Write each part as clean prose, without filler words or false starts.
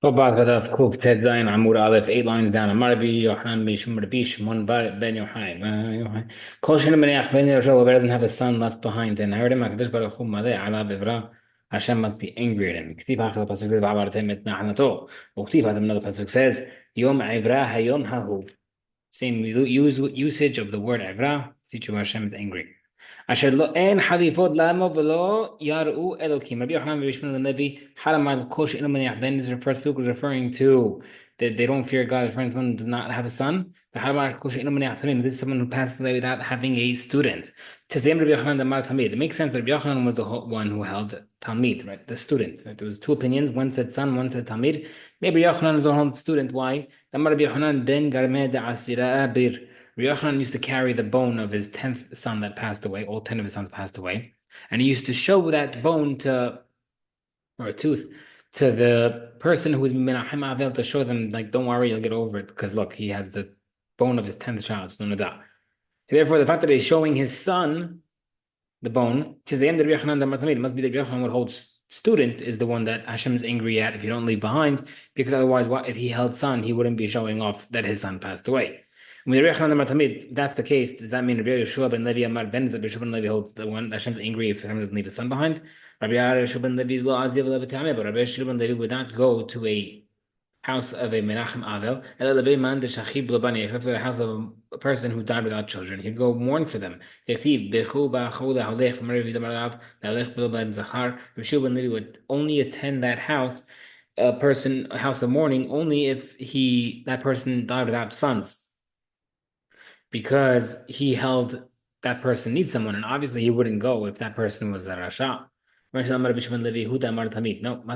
Batra Daf Kuf Ted Zayin Amud Aleph, 8 lines down. Amar Bi Yohanan Bi Shimon Rabbi Shimon Ben Yochai. Kol Shina B'nei Ben Yoshua doesn't have a son left behind, and I heard him Hakadosh Baruch Hu Malei Ala Bivra. Hashem must be angry at him. K'tiv Hachal Pasuk says Ba'abartem Et Nachnato. Uktiv another Pasuk says Yom Ivra Hayom Hahu. Same usage of the word Ivra. See true Hashem is angry. אשר לא, אין חליפות לעמו ולא יראו אלוקים. Rabbi Yochanan and Shimon ben Levi, Haramad Kol She'enu Maniach Ben is referring to that they don't fear God. Friends, someone does not have a son. The Haramad Kol She'enu Maniach Tamid. This is someone who passes away without having a student. Tzedem Rabbi Yochanan Damar Tamid. It makes sense that Rabbi Yochanan was the one who held Talmid, right? The student. Right? There was two opinions. One said son, one said Talmid. Maybe Rabbi Yochanan is the whole student. Why? Damar Rabbi Yochanan den garmed asira bir. Rabbi Yochanan used to carry the bone of his 10th son that passed away. All 10 of his sons passed away. And he used to show that bone or a tooth, to the person who was Menachem Avel to show them, like, don't worry, you'll get over it. Because look, he has the bone of his 10th child. So no doubt. Therefore, the fact that he's showing his son the bone, to the end of Rabbi Yochanan, it must be that Rabbi Yochanan would hold student is the one that Hashem is angry at if you don't leave behind, because otherwise, what if he held son, he wouldn't be showing off that his son passed away. When that's the case, does that mean Rabbi Yeshua ben Levi Amar Ben Rabbi Yeshua ben Levi holds the one that Hashem's angry if Hashem doesn't leave his son behind? Rabbi Yeshua ben Levi lo aziv lo b'tameh, but Rabbi Yeshua ben Levi would not go to a house of a Menachem Avel, except for the house of a person who died without children. He'd go mourn for them. Rabbi Yeshua ben Levi would only attend that house, a house of mourning, only if that person died without sons, because he held that person needs someone, and obviously he wouldn't go if that person was a Rasha. No, must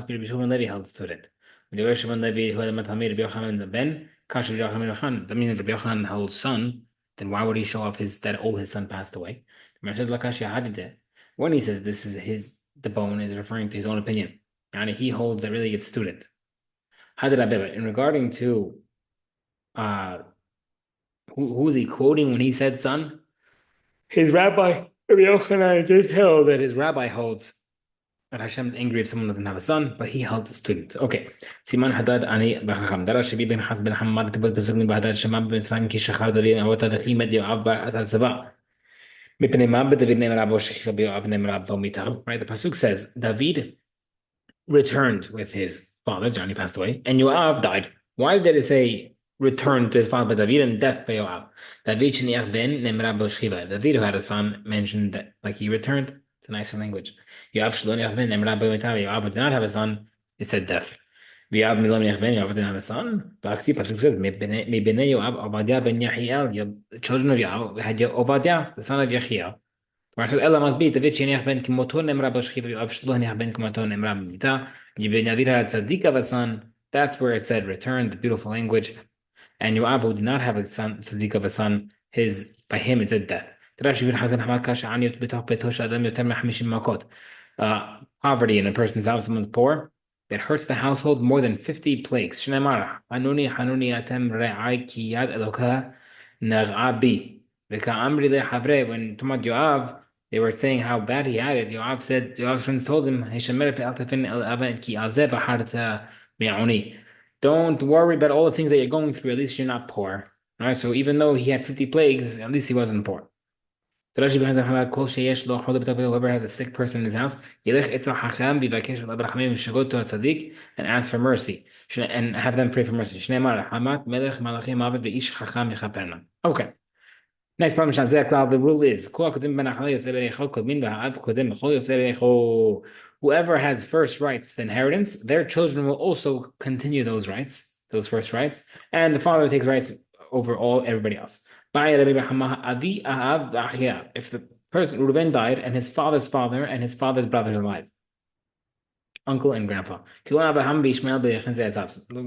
be Rabbi Shimon Levi held student. Rabbi Shimon Levi who had Rabbi Yochanan ben Kash Rabbi Yochanan. That means Rabbi Yochanan held son. Then why would he show off his son passed away? When he says this is the bone is referring to his own opinion, and he holds that really it's student. In regarding to who is he quoting when he said son? His rabbi, Rabbi Yochanan, did tell that his rabbi holds that Hashem's angry if someone doesn't have a son, but he held a student. Okay. Siman Hadad Ani Bachacham. Dara Shabi ben Has ben Hamad Tibul Pesugni Bahadad Shemab ben Israel Ki Shachar Darin Avota Vechi Med Yoav Bar Asar Saba. Mipnei Mab David Nemer Abo Shechiva Yoav Nemer Abo Mitav. Right? The pasuk says David returned with his father, Johnny passed away, and Yoav died. Why did it say returned to his father David and death by Yoav? David Sheniach ben Nemer Abo Shechiva. David, who had a son, mentioned that like he returned. It's a nicer language. Yoav Shloniach ben Nemer Abo Mitav. Yoav did not have a son. It said death. Yoav Miloniach ben Yoav didn't have a son. The pasuk says Mibnei Yoav Obadiah ben Yachiel. The children of Yoav had Obadiah, the son of Yachiel. ועכשיו אלא מסביר, תביא שהניח בן כמותו נאמרה בשכיב, ויואב שלא הניח בן כמותו נאמרה במיתה, David had tzaddik of a son, that's where it said return, the beautiful language. And Yoav, who did not have a son, tzaddik of a son, by him it said death. Poverty in a person's house, someone's poor, that hurts the household more than 50 plagues. Shneimar, Hanuni, Hanuni, atem re'ai ki yad Eloka nag'a bi. When talking about Yoav, they were saying how bad he had it. Yoav's friends told him, don't worry about all the things that you're going through, at least you're not poor. All right, so even though he had 50 plagues, at least he wasn't poor. Whoever has a sick person in his house, should go to a tzaddik and ask for mercy, and have them pray for mercy. Okay. Nice problem. The rule is whoever has first rights to inheritance, their children will also continue those rights, those first rights, and the father takes rights over everybody else. If the person Reuven died and his father's father and his father's brother are alive, uncle and grandfather. The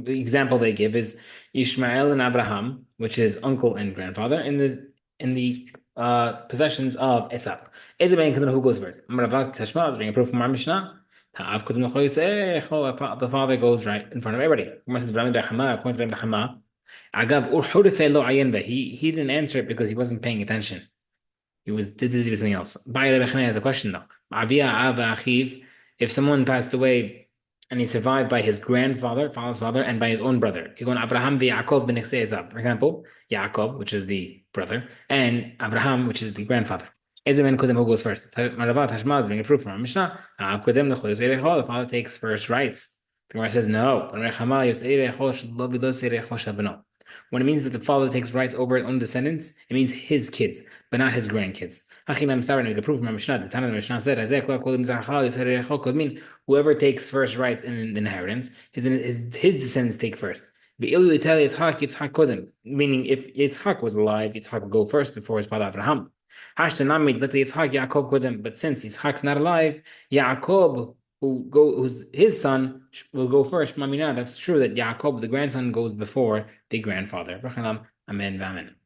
example they give is Ishmael and Abraham, which is uncle and grandfather, in the possessions of Esau. Who goes first? Bring a proof from our Mishnah. The father goes right in front of everybody. He didn't answer it because he wasn't paying attention. He was busy with something else. Has a question though. If someone passed away and he's survived by his grandfather, father's father, and by his own brother. Abraham Yaakov ben Esav. For example, Yaakov, which is the brother, and Abraham, which is the grandfather. Ezra Kodem, who goes first? Maravat Hashmaz being a proof from our Mishnah. The father takes first rights. The Gemara says no. When it means that the father takes rights over his own descendants, it means his kids, but not his grandkids. Hachinam Saran, we can prove from our Mishnah. The Tana of the Mishnah said, could mean whoever takes first rights in the inheritance, his descendants take first. Meaning, if Yitzchak was alive, Yitzchak would go first before his father Abraham. But since Yitzchak's not alive, Yaakov, who's his son, will go first. Mamina, that's true that Yaakov, the grandson, goes before the grandfather. Amen. Amen.